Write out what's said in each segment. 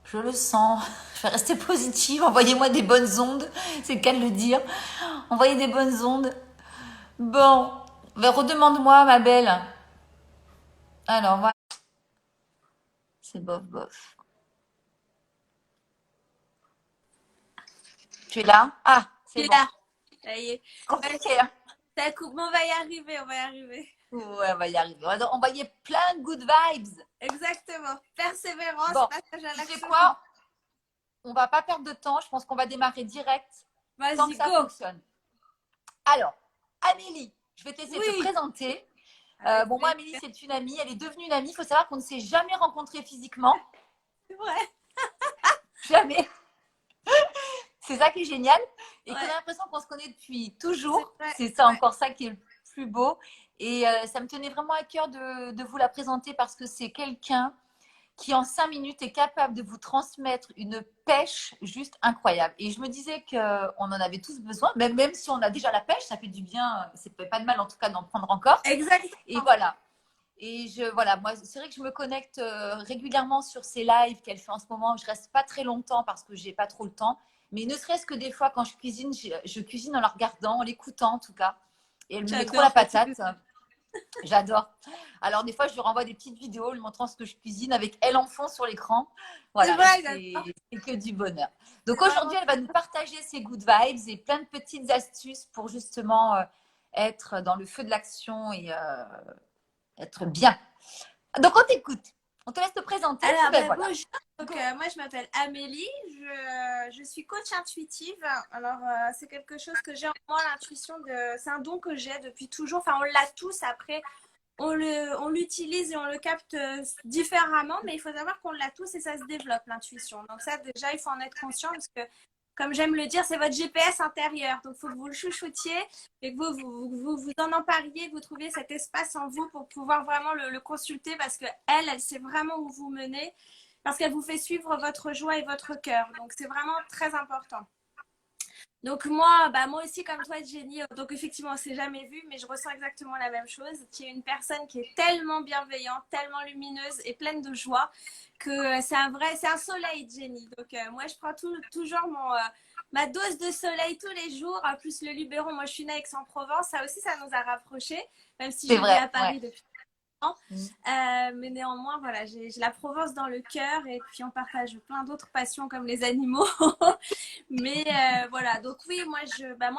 Je le sens. Je vais rester positive. Envoyez-moi des bonnes ondes. C'est le cas de le dire. Envoyez des bonnes ondes. Bon. Ben, redemande-moi, ma belle. Alors, voilà. C'est bof, bof. Tu es là? Ah, c'est Et bon. là, ça y est. Ouais, Compliqué, hein? ça coupe, mais on va y arriver, on va y arriver. Ouais, on va y arriver. On va envoyer plein de good vibes. Exactement. Persévérance, Bon, passage à tu sais l'action. quoi? On va pas perdre de temps. Je pense qu'on va démarrer direct tant que Vas-y, ça go. fonctionne. Alors, Amélie, je vais te laisser te Oui, présenter. avec Bon, moi, plaisir. Amélie, c'est une amie. Elle est devenue une amie. Il faut savoir qu'on ne s'est jamais rencontrés physiquement. C'est vrai. Jamais. C'est ça qui est génial. Et qu'on a Ouais, l'impression qu'on se connaît depuis c'est toujours. vrai. C'est ça Ouais. encore ça qui est le plus beau. Et ça me tenait vraiment à cœur de vous la présenter parce que c'est quelqu'un qui en 5 minutes est capable de vous transmettre une pêche juste incroyable. Et je me disais qu'on en avait tous besoin, même si on a déjà la pêche, ça fait du bien, ça fait pas de mal en tout cas d'en prendre encore. Et Exactement. voilà. Et voilà, moi, c'est vrai que je me connecte régulièrement sur ces lives qu'elle fait en ce moment. Je reste pas très longtemps parce que j'ai pas trop le temps. Mais ne serait-ce que des fois, quand je cuisine, je cuisine en la regardant, en l'écoutant en tout cas. Et elle me met trop la J'adore quand tu fais patate. ça. J'adore. Alors, des fois, je lui renvoie des petites vidéos lui montrant ce que je cuisine avec elle en fond sur l'écran. C'est Voilà, et vrai, j'adore. c'est que du bonheur. Donc, C'est vraiment aujourd'hui, elle va nous partager ses good vibes et plein de petites astuces pour justement être dans le feu de l'action et être bien. Donc, on t'écoute. On te laisse te présenter. Puis, alors, ben ben, voilà. bonjour. Donc, Go. moi, je m'appelle Amélie. Je suis coach intuitive. Alors, c'est quelque chose que j'ai en moi, l'intuition. C'est un don que j'ai depuis toujours. Enfin, on l'a tous. Après, on l'utilise et on le capte différemment, mais il faut savoir qu'on l'a tous et ça se développe, l'intuition. Donc, ça, déjà, il faut en être conscient parce que, comme j'aime le dire, c'est votre GPS intérieur. Donc, il faut que vous le chouchoutiez et que vous en empariez, que vous trouviez cet espace en vous pour pouvoir vraiment le consulter parce qu'elle sait vraiment où vous menez parce qu'elle vous fait suivre votre joie et votre cœur. Donc, c'est vraiment très important. Donc moi, moi aussi comme toi Jenny, donc effectivement on s'est jamais vu, mais je ressens exactement la même chose. Tu es une personne qui est tellement bienveillante, tellement lumineuse et pleine de joie que c'est un soleil Jenny. Donc moi je prends toujours ma dose de soleil tous les jours. En plus le Luberon, moi je suis née à Aix-en-Provence, ça aussi ça nous a rapprochés, même si C'est je vis vrai. à Ouais. Paris depuis mais néanmoins, voilà, j'ai la Provence dans le cœur et puis on partage plein d'autres passions comme les animaux. Mais voilà, donc oui, moi,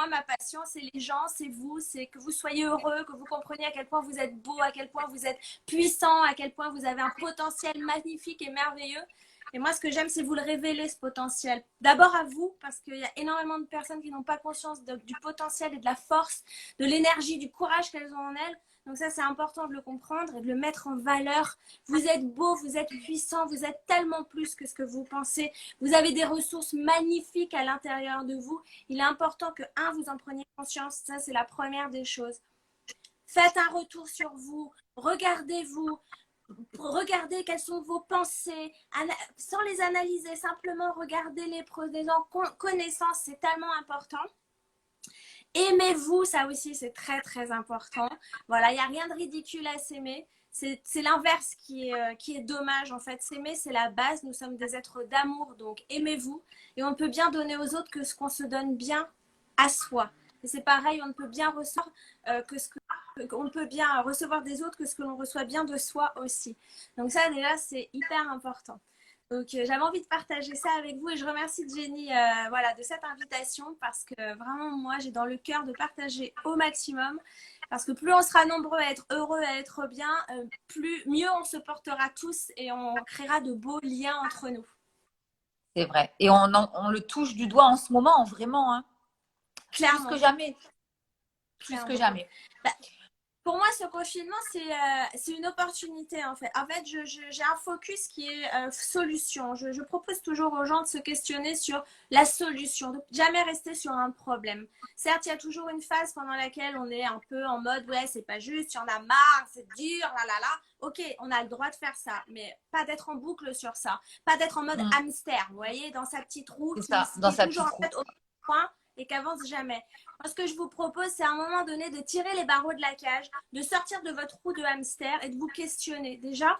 ma passion, c'est les gens, c'est vous, c'est que vous soyez heureux, que vous compreniez à quel point vous êtes beau, à quel point vous êtes puissant, à quel point vous avez un potentiel magnifique et merveilleux. Et moi, ce que j'aime, c'est vous le révéler, ce potentiel. D'abord à vous, parce qu'il y a énormément de personnes qui n'ont pas conscience du potentiel et de la force, de l'énergie, du courage qu'elles ont en elles. Donc ça, c'est important de le comprendre et de le mettre en valeur. Vous êtes beau, vous êtes puissant, vous êtes tellement plus que ce que vous pensez. Vous avez des ressources magnifiques à l'intérieur de vous. Il est important que, vous en preniez conscience. Ça, c'est la première des choses. Faites un retour sur vous. Regardez-vous. Regardez quelles sont vos pensées. Sans les analyser, simplement regardez-les, prenez-en connaissance. C'est tellement important. Aimez-vous, ça aussi c'est très très important. Voilà, il n'y a rien de ridicule à s'aimer. C'est l'inverse qui est dommage en fait. S'aimer, c'est la base. Nous sommes des êtres d'amour, donc aimez-vous. Et on peut bien donner aux autres que ce qu'on se donne bien à soi. Et c'est pareil, on ne peut bien recevoir on ne peut bien recevoir des autres que ce que l'on reçoit bien de soi aussi. Donc ça déjà, c'est hyper important. Donc, j'avais envie de partager ça avec vous et je remercie Jenny voilà, de cette invitation parce que vraiment, moi, j'ai dans le cœur de partager au maximum parce que plus on sera nombreux à être heureux, à être bien, plus mieux on se portera tous et on créera de beaux liens entre nous. C'est vrai. Et on le touche du doigt en ce moment, vraiment, hein. Plus que Clairement, jamais. Plus que clairement. jamais. Bah, pour moi, ce confinement, c'est une opportunité en fait. En fait, j'ai un focus qui est solution. Je propose toujours aux gens de se questionner sur la solution, de jamais rester sur un problème. Certes, il y a toujours une phase pendant laquelle on est un peu en mode ouais, c'est pas juste, il y en a marre, c'est dur, là là là. Ok, on a le droit de faire ça, mais pas d'être en boucle sur ça, pas d'être en mode Mm. hamster, vous voyez, dans sa petite roue C'est ça, qui dans est sa toujours petite en roue. fait au point et qu'avance jamais. Moi, ce que je vous propose, c'est à un moment donné de tirer les barreaux de la cage, de sortir de votre roue de hamster et de vous questionner. Déjà,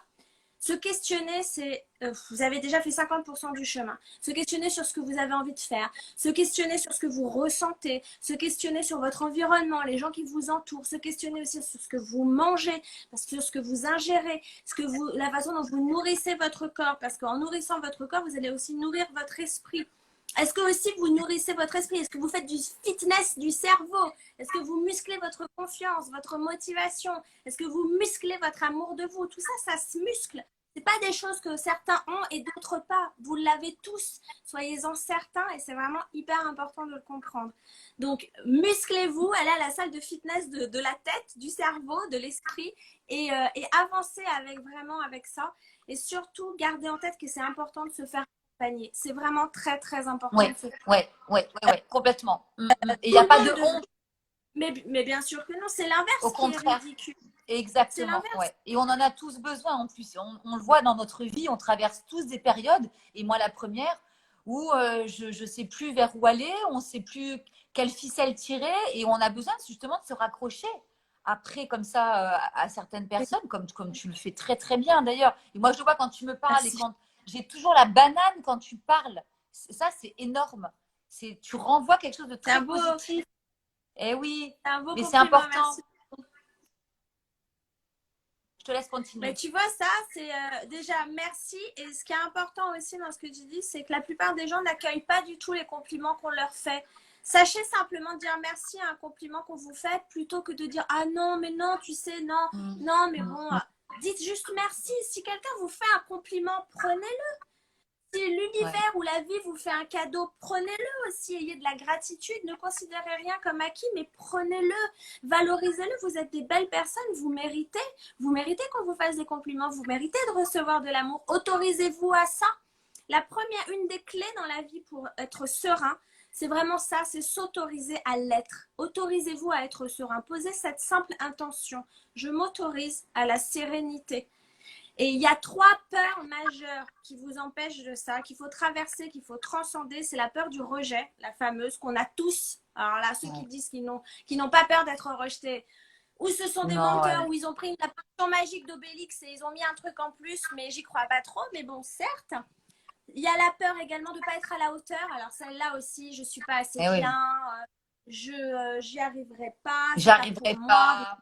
Se questionner, c'est vous avez déjà fait 50% du chemin. Se questionner sur ce que vous avez envie de faire, se questionner sur ce que vous ressentez, se questionner sur votre environnement, les gens qui vous entourent, se questionner aussi sur ce que vous mangez, sur ce que vous ingérez, la façon dont vous nourrissez votre corps, parce qu'en nourrissant votre corps, vous allez aussi nourrir votre esprit. Est-ce que aussi vous nourrissez votre esprit? Est-ce que vous faites du fitness du cerveau? Est-ce que vous musclez votre confiance, votre motivation? Est-ce que vous musclez votre amour de vous? Tout ça, ça se muscle. Ce pas des choses que certains ont et d'autres pas. Vous l'avez tous. Soyez-en certains et c'est vraiment hyper important de le comprendre. Donc, musclez-vous. Elle a la salle de fitness de la tête, du cerveau, de l'esprit et avancez vraiment avec ça. Et surtout, gardez en tête que c'est important de se faire accompagner. C'est vraiment très, très important. Oui, complètement. Et il n'y a pas de honte. Mais bien sûr que non, c'est l'inverse Au contraire. qui est ridicule. Exactement, ouais. Et on en a tous besoin en plus. On le voit dans notre vie, on traverse tous des périodes, et moi la première, où je ne sais plus vers où aller, on ne sait plus quelle ficelle tirer, et on a besoin justement de se raccrocher après comme ça à certaines personnes, comme tu le fais très très bien d'ailleurs. Et moi je le vois quand tu me parles. Merci. Et quand j'ai toujours la banane quand tu parles, ça c'est énorme. Tu renvoies quelque chose de très positif. Eh oui, mais c'est important. Merci. Je te laisse continuer. Mais tu vois, ça, c'est déjà merci. Et ce qui est important aussi dans ce que tu dis, c'est que la plupart des gens n'accueillent pas du tout les compliments qu'on leur fait. Sachez simplement dire merci à un compliment qu'on vous fait plutôt que de dire ah non, mais non, tu sais, non, non, mais bon, dites juste merci. Si quelqu'un vous fait un compliment, prenez-le. Si l'univers ou la vie vous fait un cadeau, prenez-le aussi, ayez de la gratitude, ne considérez rien comme acquis, mais prenez-le, valorisez-le, vous êtes des belles personnes, vous méritez qu'on vous fasse des compliments, vous méritez de recevoir de l'amour, autorisez-vous à ça. Une des clés dans la vie pour être serein, c'est vraiment ça, c'est s'autoriser à l'être. Autorisez-vous à être serein, posez cette simple intention, je m'autorise à la sérénité. Et il y a 3 peurs majeures qui vous empêchent de ça, qu'il faut traverser, qu'il faut transcender. C'est la peur du rejet, la fameuse, qu'on a tous. Alors là, ceux qui disent qu'ils n'ont pas peur d'être rejetés, ou ce sont des menteurs, ou ils ont pris la potion magique d'Obélix et ils ont mis un truc en plus, mais j'y crois pas trop. Mais bon, certes. Il y a la peur également de ne pas être à la hauteur. Alors celle-là aussi, je ne suis pas assez bien, j'y arriverai pas. J'arriverai pas.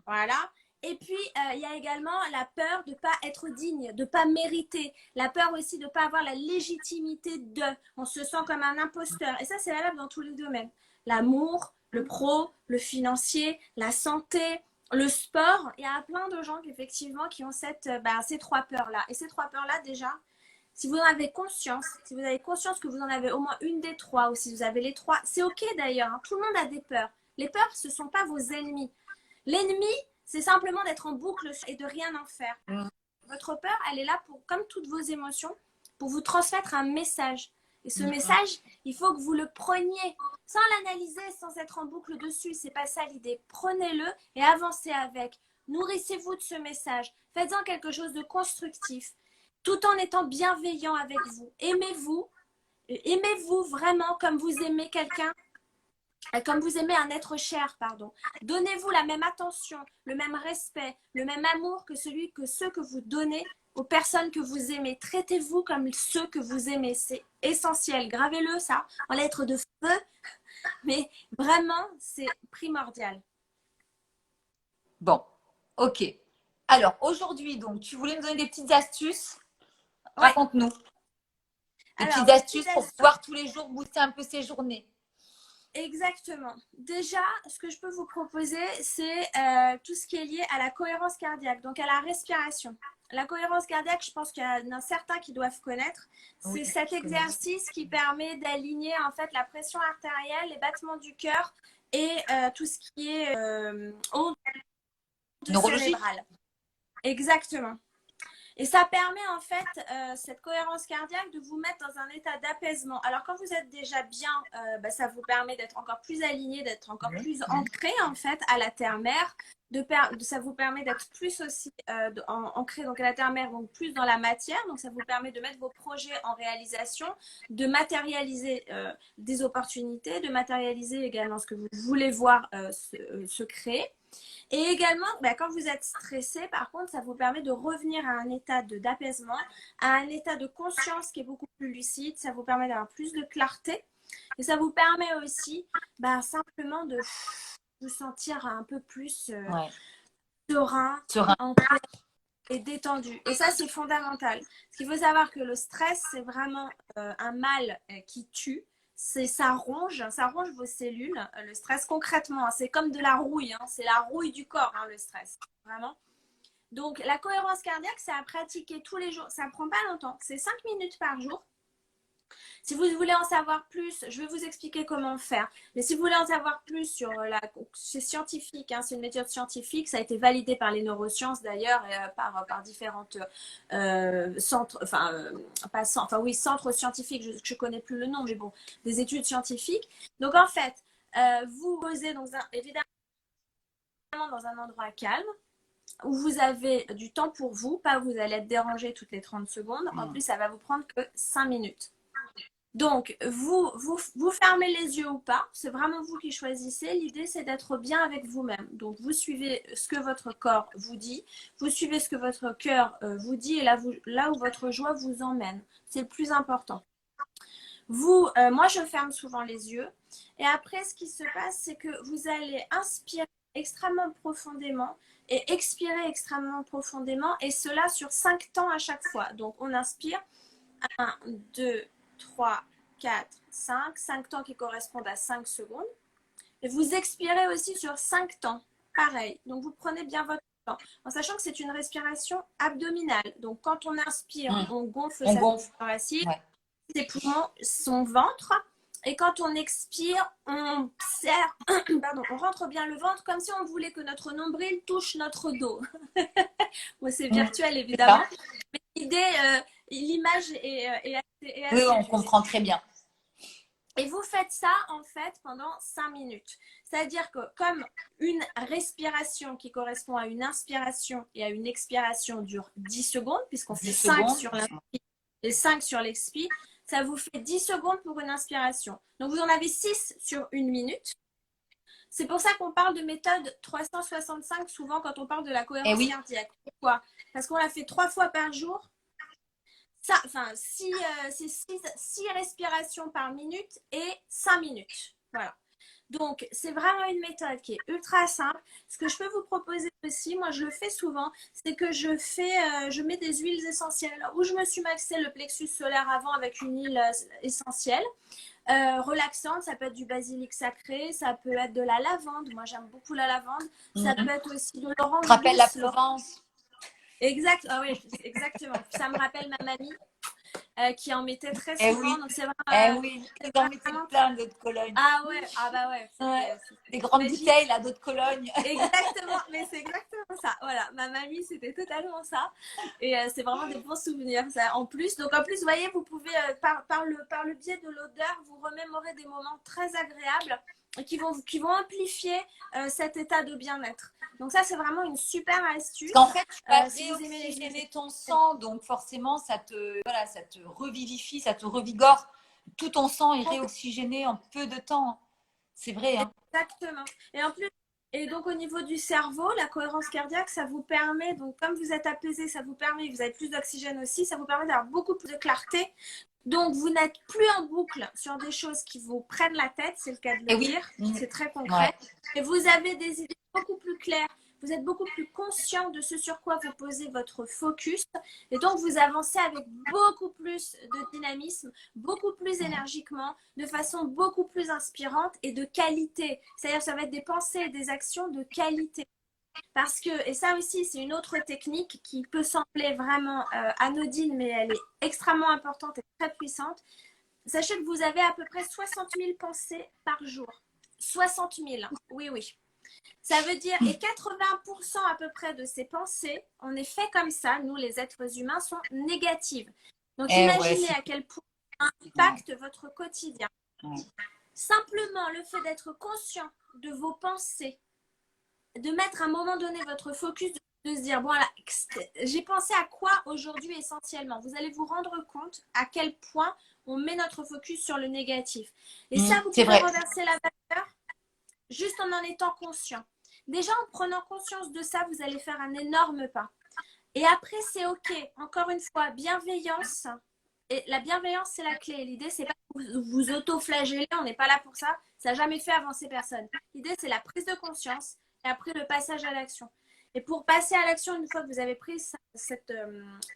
Voilà. Et puis, il y a également la peur de ne pas être digne, de ne pas mériter. La peur aussi de ne pas avoir la légitimité de. On se sent comme un imposteur. Et ça, c'est valable dans tous les domaines. L'amour, le pro, le financier, la santé, le sport. Il y a plein de gens effectivement qui ont ces 3 peurs-là. Et ces 3 peurs-là, déjà, si vous en avez conscience, si vous avez conscience que vous en avez au moins une des 3, ou si vous avez les 3, c'est OK d'ailleurs. Hein. Tout le monde a des peurs. Les peurs, ce ne sont pas vos ennemis. L'ennemi, c'est simplement d'être en boucle et de rien en faire. Votre peur, elle est là pour, comme toutes vos émotions, pour vous transmettre un message. Et ce message, il faut que vous le preniez sans l'analyser, sans être en boucle dessus. C'est pas ça l'idée. Prenez-le et avancez avec. Nourrissez-vous de ce message. Faites-en quelque chose de constructif, tout en étant bienveillant avec vous. Aimez-vous. Aimez-vous vraiment comme vous aimez quelqu'un. Comme vous aimez un être cher, pardon. Donnez-vous la même attention, le même respect, le même amour que ceux que vous donnez aux personnes que vous aimez. Traitez-vous comme ceux que vous aimez. C'est essentiel. Gravez-le, ça, en lettres de feu. Mais vraiment, c'est primordial. Bon, ok. Alors, aujourd'hui, donc, tu voulais nous donner des petites astuces. Ouais. Raconte-nous. Des petites astuces pour pouvoir tous les jours booster un peu ses journées. Exactement. Déjà, ce que je peux vous proposer, c'est tout ce qui est lié à la cohérence cardiaque, donc à la respiration. La cohérence cardiaque, je pense qu'il y en a certains qui doivent connaître. C'est cet exercice qui permet d'aligner en fait la pression artérielle, les battements du cœur et tout ce qui est onde cérébrale. Exactement. Et ça permet en fait, cette cohérence cardiaque, de vous mettre dans un état d'apaisement. Alors quand vous êtes déjà bien, ça vous permet d'être encore plus aligné, d'être encore plus ancré en fait à la terre-mère. Ça vous permet d'être plus aussi ancré donc à la terre-mère, donc plus dans la matière. Donc ça vous permet de mettre vos projets en réalisation, de matérialiser des opportunités, de matérialiser également ce que vous voulez voir se créer. Et également, bah, quand vous êtes stressé, par contre, ça vous permet de revenir à un état d'apaisement, à un état de conscience qui est beaucoup plus lucide. Ça vous permet d'avoir plus de clarté. Et ça vous permet aussi bah, simplement de vous sentir un peu plus Ouais. serein, Serein. en paix et détendu. Et ça, c'est fondamental. Parce qu'il faut savoir que le stress, c'est vraiment un mal qui tue. Ça ronge vos cellules. Le stress, concrètement, hein, c'est comme de la rouille. Hein, c'est la rouille du corps, hein, le stress. Vraiment. Donc, la cohérence cardiaque, c'est à pratiquer tous les jours. Ça ne prend pas longtemps. C'est 5 minutes par jour. Si vous voulez en savoir plus, je vais vous expliquer comment faire. Mais si vous voulez en savoir plus sur c'est scientifique, hein, c'est une méthode scientifique, ça a été validé par les neurosciences d'ailleurs, par différentes centres, centres scientifiques, je ne connais plus le nom, mais bon, des études scientifiques. Donc en fait, vous posez évidemment dans un endroit calme, où vous avez du temps pour vous, pas vous allez être dérangé toutes les 30 secondes. En plus, ça va vous prendre que 5 minutes. Donc, vous fermez les yeux ou pas, c'est vraiment vous qui choisissez. L'idée, c'est d'être bien avec vous-même. Donc, vous suivez ce que votre corps vous dit, vous suivez ce que votre cœur vous dit et là où votre joie vous emmène. C'est le plus important. Moi, je ferme souvent les yeux. Et après, ce qui se passe, c'est que vous allez inspirer extrêmement profondément et expirer extrêmement profondément. Et cela sur 5 temps à chaque fois. Donc, on inspire 1, 2, 3, 4, 5. 5 temps qui correspondent à 5 secondes. Et vous expirez aussi sur 5 temps. Pareil. Donc, vous prenez bien votre temps. En sachant que c'est une respiration abdominale. Donc, quand on inspire, on gonfle sa thoracique, ses poumons, son ventre. Et quand on expire, on serre, pardon, on rentre bien le ventre comme si on voulait que notre nombril touche notre dos. Bon, c'est virtuel, évidemment. Mais l'idée, l'image est assez oui, on comprend très bien. Et vous faites ça, en fait, pendant 5 minutes. C'est-à-dire que comme une respiration qui correspond à une inspiration et à une expiration dure 10 secondes, puisqu'on fait 5 sur l'inspire et 5 sur l'expire, ça vous fait 10 secondes pour une inspiration. Donc, vous en avez 6 sur 1 minute. C'est pour ça qu'on parle de méthode 365 souvent quand on parle de la cohérence cardiaque. Pourquoi? Parce qu'on la fait 3 fois par jour. C'est 6 respirations par minute et 5 minutes. Voilà. Donc, c'est vraiment une méthode qui est ultra simple. Ce que je peux vous proposer aussi, moi je le fais souvent, c'est que je mets des huiles essentielles. Où je me suis maxé le plexus solaire avant avec une huile essentielle. Relaxante, ça peut être du basilic sacré, ça peut être de la lavande. Moi j'aime beaucoup la lavande. Ça peut être aussi de l'orange. Ça rappelle la Provence. Exact, ah oui, exactement. Ça me rappelle ma mamie. Qui en mettait très souvent. Oui. Donc c'est vraiment, oui, ils en mettaient plein d'eau de Cologne. Ah ouais, ah bah ouais. Des grandes bouteilles là d'eau de Cologne. Exactement, mais c'est exactement ça. Voilà, ma mamie c'était totalement ça. Et c'est vraiment des bons souvenirs ça. En plus, donc en plus, vous voyez, vous pouvez par le biais de l'odeur, vous remémorer des moments très agréables qui vont amplifier cet état de bien-être. Donc ça, c'est vraiment une super astuce. En fait, tu vas réoxygéner ton sang, donc forcément, ça te revivifie, ça te revigore. Tout ton sang est réoxygéné en peu de temps. C'est vrai. Hein. Exactement. Et en plus, et donc au niveau du cerveau, la cohérence cardiaque, ça vous permet, donc comme vous êtes apaisé, ça vous permet, vous avez plus d'oxygène aussi, ça vous permet d'avoir beaucoup plus de clarté. Donc, vous n'êtes plus en boucle sur des choses qui vous prennent la tête, c'est le cas de le dire, c'est très concret. Et vous avez des idées beaucoup plus claires, vous êtes beaucoup plus conscient de ce sur quoi vous posez votre focus. Et donc, vous avancez avec beaucoup plus de dynamisme, beaucoup plus énergiquement, de façon beaucoup plus inspirante et de qualité. C'est-à-dire, ça va être des pensées et des actions de qualité. Parce que, et ça aussi, c'est une autre technique qui peut sembler vraiment anodine, mais elle est extrêmement importante et très puissante. Sachez que vous avez à peu près 60 000 pensées par jour. 60 000, oui, oui. Ça veut dire, et 80% à peu près de ces pensées, on est fait comme ça, nous les êtres humains, sont négatives. Donc imaginez à quel point ça impacte votre quotidien. Simplement, le fait d'être conscient de vos pensées, de mettre à un moment donné votre focus, de se dire, bon, voilà, j'ai pensé à quoi aujourd'hui essentiellement. Vous allez vous rendre compte à quel point on met notre focus sur le négatif. Et ça, vous pouvez renverser la valeur juste en étant conscient. Déjà, en prenant conscience de ça, vous allez faire un énorme pas. Et après, c'est OK. Encore une fois, bienveillance. Et la bienveillance, c'est la clé. L'idée, c'est pas que vous auto-flageller, on n'est pas là pour ça. Ça n'a jamais fait avancer personne. L'idée, c'est la prise de conscience et après le passage à l'action. Et pour passer à l'action, une fois que vous avez pris cette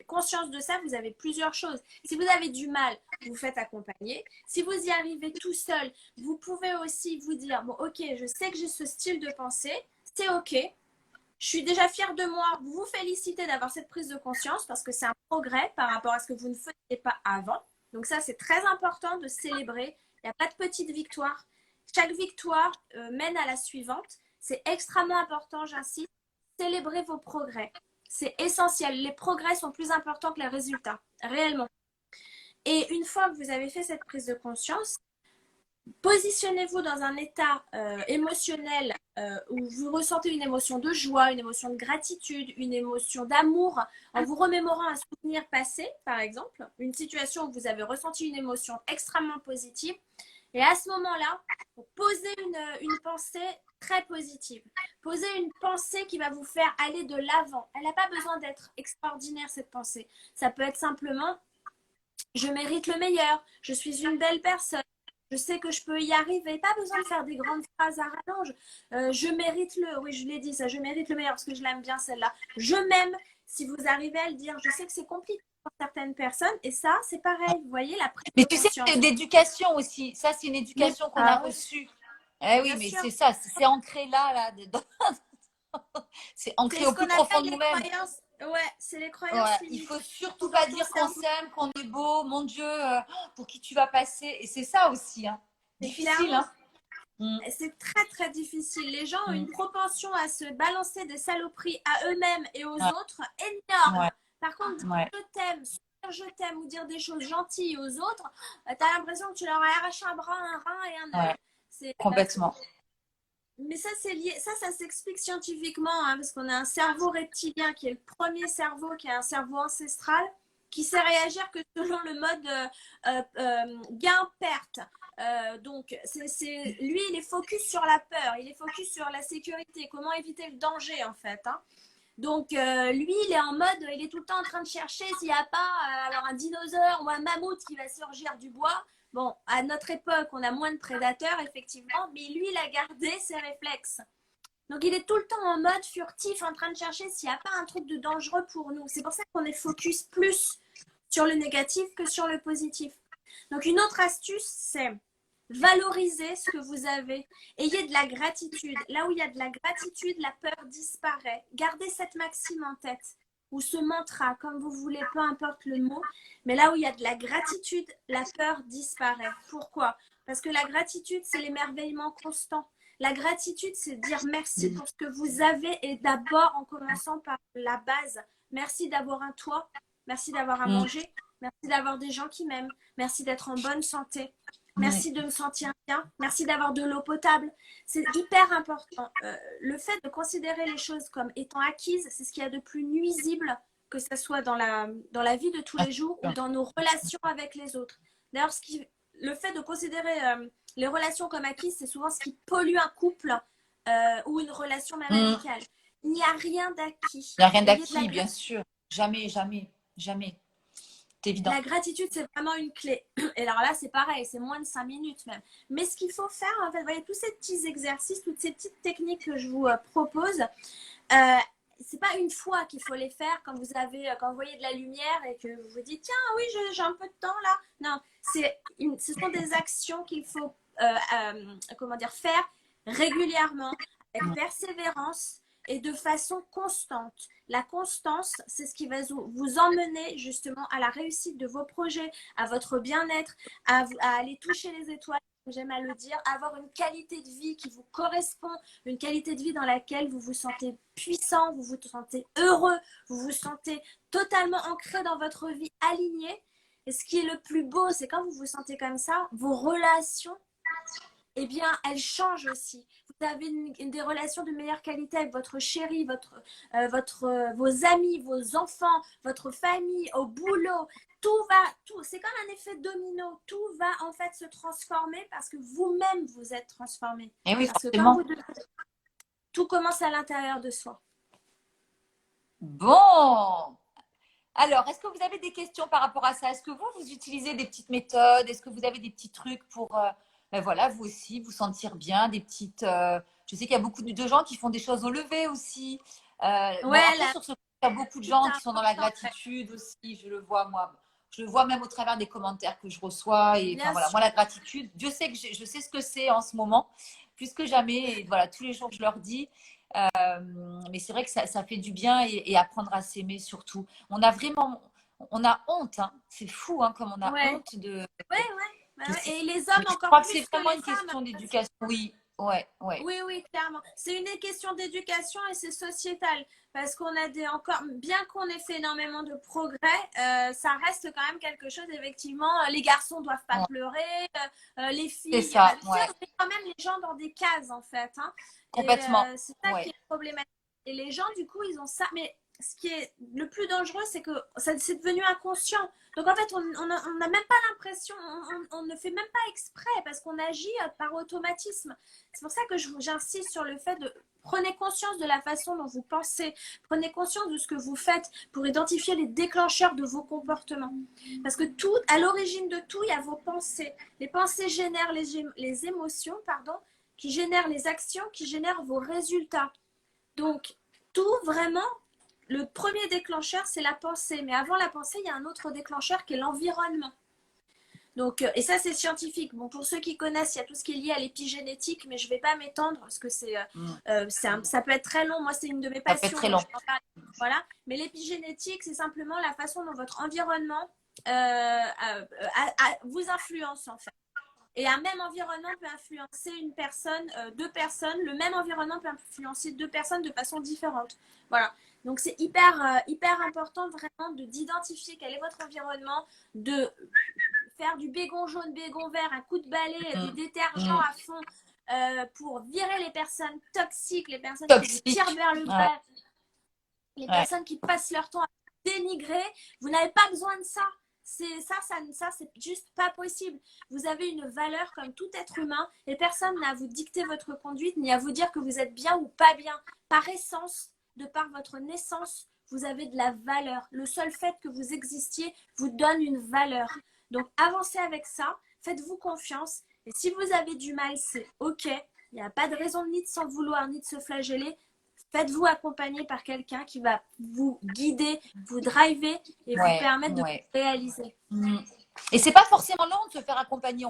conscience de ça, vous avez plusieurs choses. Si vous avez du mal, vous faites accompagner. Si vous y arrivez tout seul, vous pouvez aussi vous dire, bon, OK, je sais que j'ai ce style de pensée, c'est OK. Je suis déjà fière de moi. Vous vous félicitez d'avoir cette prise de conscience parce que c'est un progrès par rapport à ce que vous ne faisiez pas avant. Donc ça, c'est très important de célébrer. Il n'y a pas de petite victoire. Chaque victoire mène à la suivante. C'est extrêmement important, j'insiste. Célébrez vos progrès. C'est essentiel. Les progrès sont plus importants que les résultats, réellement. Et une fois que vous avez fait cette prise de conscience, positionnez-vous dans un état émotionnel où vous ressentez une émotion de joie, une émotion de gratitude, une émotion d'amour, en vous remémorant un souvenir passé, par exemple, une situation où vous avez ressenti une émotion extrêmement positive. Et à ce moment-là, posez une pensée très positive. Posez une pensée qui va vous faire aller de l'avant. Elle n'a pas besoin d'être extraordinaire, cette pensée. Ça peut être simplement, je mérite le meilleur, je suis une belle personne. Je sais que je peux y arriver. Pas besoin de faire des grandes phrases à rallonge. Je mérite oui, je l'ai dit ça, je mérite le meilleur parce que je l'aime bien celle-là. Je m'aime. Si vous arrivez à le dire, je sais que c'est compliqué pour certaines personnes et ça, c'est pareil. Vous voyez, la prise Mais de tu sais, conscience. c'est d'éducation aussi. Ça, c'est une Mais éducation qu'on a ah, reçue. Eh oui, bien mais sûr, c'est ça, c'est ancré là, dedans. C'est c'est ancré ce au qu'on plus profond appelle de les nous-mêmes. croyances. Ouais, c'est les Ouais, croyances il limitantes faut surtout dans pas ton dire qu'on cerveau. s'aime, qu'on est beau, mon Dieu, pour qui tu vas passer. Et c'est ça aussi, hein. C'est Difficile, clairement, hein. Mm, c'est très très difficile. Les gens ont une mm. propension à se balancer des saloperies à eux-mêmes et aux Ouais, autres énorme. ouais, Par contre, dire ouais, je t'aime, je t'aime ou dire des choses gentilles aux autres, t'as l'impression que tu leur as arraché un bras, un rein et un ouais, œil. complètement. Mais ça, c'est lié, ça s'explique scientifiquement, hein, parce qu'on a un cerveau reptilien qui est le premier cerveau, qui est un cerveau ancestral, qui sait réagir que selon le mode gain-perte. Donc, lui, il est focus sur la peur, il est focus sur la sécurité, comment éviter le danger, en fait. Hein. Donc, lui, il est en mode, il est tout le temps en train de chercher s'il n'y a pas alors un dinosaure ou un mammouth qui va surgir du bois. Bon, à notre époque, on a moins de prédateurs, effectivement, mais lui, il a gardé ses réflexes. Donc, il est tout le temps en mode furtif, en train de chercher s'il n'y a pas un truc de dangereux pour nous. C'est pour ça qu'on est focus plus sur le négatif que sur le positif. Donc, une autre astuce, c'est valoriser ce que vous avez. Ayez de la gratitude. Là où il y a de la gratitude, la peur disparaît. Gardez cette maxime en tête ou ce mantra, comme vous voulez, peu importe le mot. Mais là où il y a de la gratitude, la peur disparaît. Pourquoi? Parce que la gratitude, c'est l'émerveillement constant. La gratitude, c'est dire merci pour ce que vous avez et d'abord en commençant par la base. Merci d'avoir un toit, merci d'avoir à Mm, manger, merci d'avoir des gens qui m'aiment, merci d'être en bonne santé, mm. merci de me sentir bien, merci d'avoir de l'eau potable. C'est hyper important. Le fait de considérer les choses comme étant acquises, c'est ce qu'il y a de plus nuisible, que ce soit dans la vie de tous les jours ou dans nos relations avec les autres. D'ailleurs, le fait de considérer les relations comme acquises, c'est souvent ce qui pollue un couple ou une relation même Mm. amicale. Il n'y a rien d'acquis. Il n'y a rien Ayez de d'acquis, bien sûr. Jamais, jamais, jamais. C'est évident. la gratitude, c'est vraiment une clé. Et alors là, c'est pareil, c'est moins de 5 minutes même. Mais ce qu'il faut faire, en fait, vous voyez, tous ces petits exercices, toutes ces petites techniques que je vous propose, c'est pas une fois qu'il faut les faire quand vous voyez de la lumière et que vous vous dites tiens oui j'ai un peu de temps là. Non, ce sont des actions qu'il faut comment dire faire régulièrement avec persévérance et de façon constante. La constance, c'est ce qui va vous emmener justement à la réussite de vos projets, à votre bien-être, à aller toucher les étoiles, j'aime à le dire, avoir une qualité de vie qui vous correspond, une qualité de vie dans laquelle vous vous sentez puissant, vous vous sentez heureux, vous vous sentez totalement ancré dans votre vie, aligné. Et ce qui est le plus beau, c'est quand vous vous sentez comme ça, vos relations, eh bien, elles changent aussi. Vous avez des relations de meilleure qualité avec votre chéri, vos amis, vos enfants, votre famille, au boulot. C'est comme un effet domino. Tout va en fait se transformer parce que vous-même vous êtes transformé. Et oui, Parce que quand forcément. vous tout commence à l'intérieur de soi. Bon. Alors, est-ce que vous avez des questions par rapport à ça? Est-ce que vous utilisez des petites méthodes? Est-ce que vous avez des petits trucs pour, ben voilà, vous aussi, vous sentir bien? Des petites. Je sais qu'il y a beaucoup de gens qui font des choses au lever aussi. Bon, Ouais, après, sur ce, il y a beaucoup de c'est gens qui sont dans la important. gratitude aussi. Je le vois, moi. Je le vois même au travers des commentaires que je reçois. Et enfin, Bien voilà, sûr. moi, la gratitude, Dieu sait que je sais ce que c'est en ce moment, plus que jamais. Et voilà, tous les jours, je leur dis. Mais c'est vrai que ça fait du bien et apprendre à s'aimer surtout. On a honte, hein. C'est fou, hein, comme on a Ouais, honte de. ouais, ouais. Bah Je ouais. sais- Et les mais hommes je encore crois que c'est plus que vraiment les une femmes. question d'éducation. Oui, ouais, ouais. Oui, oui, clairement. C'est une question d'éducation et c'est sociétal. Parce qu'on a des encore, bien qu'on ait fait énormément de progrès, ça reste quand même quelque chose, effectivement. Les garçons doivent pas Ouais. pleurer, les C'est filles. Bah, ça, tu sais, ouais. on met quand même les gens dans des cases, en fait. Hein. Et Complètement. c'est ça qui Ouais. est problématique. Et les gens, du coup, ils ont ça. Mais ce qui est le plus dangereux, c'est que ça c'est devenu inconscient. Donc en fait, on n'a même pas l'impression, on ne fait même pas exprès parce qu'on agit par automatisme. C'est pour ça que j'insiste sur le fait de prenez conscience de la façon dont vous pensez, prenez conscience de ce que vous faites pour identifier les déclencheurs de vos comportements. Parce que tout, à l'origine de tout, il y a vos pensées. Les pensées génèrent les émotions, pardon, qui génèrent les actions, qui génèrent vos résultats. Donc, tout vraiment, le premier déclencheur, c'est la pensée. Mais avant la pensée, il y a un autre déclencheur qui est l'environnement. Donc, et ça, c'est scientifique. Bon, pour ceux qui connaissent, il y a tout ce qui est lié à l'épigénétique, mais je ne vais pas m'étendre parce que ça peut être très long. Moi, c'est une de mes Ça peut être passions. très Donc long. je voilà. Mais l'épigénétique, c'est simplement la façon dont votre environnement vous influence, en fait. Et un même environnement peut influencer une personne, deux personnes. Le même environnement peut influencer deux personnes de façon différente. Voilà. Donc, c'est hyper important vraiment d'identifier quel est votre environnement, de faire du bégon jaune, bégon vert, un coup de balai, du détergent à fond pour virer les personnes toxiques, les personnes qui vous tirent vers le bas, les personnes qui passent leur temps à dénigrer. Vous n'avez pas besoin de ça. Ça, c'est juste pas possible. Vous avez une valeur comme tout être humain et personne n'a à vous dicter votre conduite ni à vous dire que vous êtes bien ou pas bien. Par essence, de par votre naissance, vous avez de la valeur. Le seul fait que vous existiez vous donne une valeur. Donc, avancez avec ça, faites-vous confiance. Et si vous avez du mal, c'est OK. Il n'y a pas de raison ni de s'en vouloir, ni de se flageller. Faites-vous accompagner par quelqu'un qui va vous guider, vous driver et vous permettre de réaliser. Et c'est pas forcément long de se faire accompagner.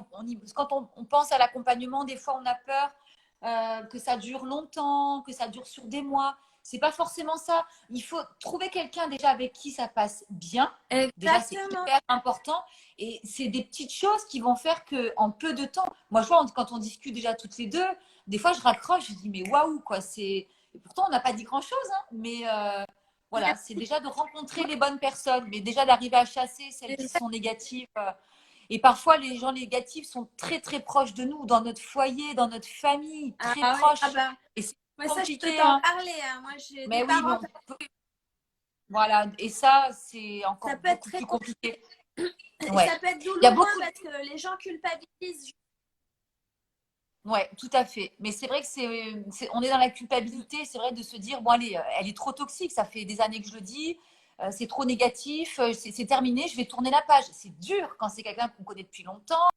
Quand on pense à l'accompagnement, des fois on a peur que ça dure longtemps, que ça dure sur des mois. C'est pas forcément ça. Il faut trouver quelqu'un déjà avec qui ça passe bien. Exactement. Déjà, c'est hyper important. Et c'est des petites choses qui vont faire qu'en peu de temps, moi je vois quand on discute déjà toutes les deux, des fois je raccroche, je dis mais waouh quoi. Et pourtant on n'a pas dit grand chose, hein, mais voilà, c'est déjà de rencontrer les bonnes personnes, mais déjà d'arriver à chasser celles qui sont négatives. Et parfois, les gens négatifs sont très, très proches de nous, dans notre foyer, dans notre famille, très proches. Oui. Et c'est compliqué. Ça, je peux t'en parler. Hein. Moi, j'ai mais des oui, parents. voilà. Et ça, c'est encore beaucoup plus compliqué. Ouais. Ça peut être douloureux parce que les gens culpabilisent. Ouais, tout à fait. Mais c'est vrai que on est dans la culpabilité, c'est vrai de se dire, bon allez, elle est trop toxique, ça fait des années que je le dis, c'est trop négatif, c'est terminé, je vais tourner la page. C'est dur quand c'est quelqu'un qu'on connaît depuis longtemps,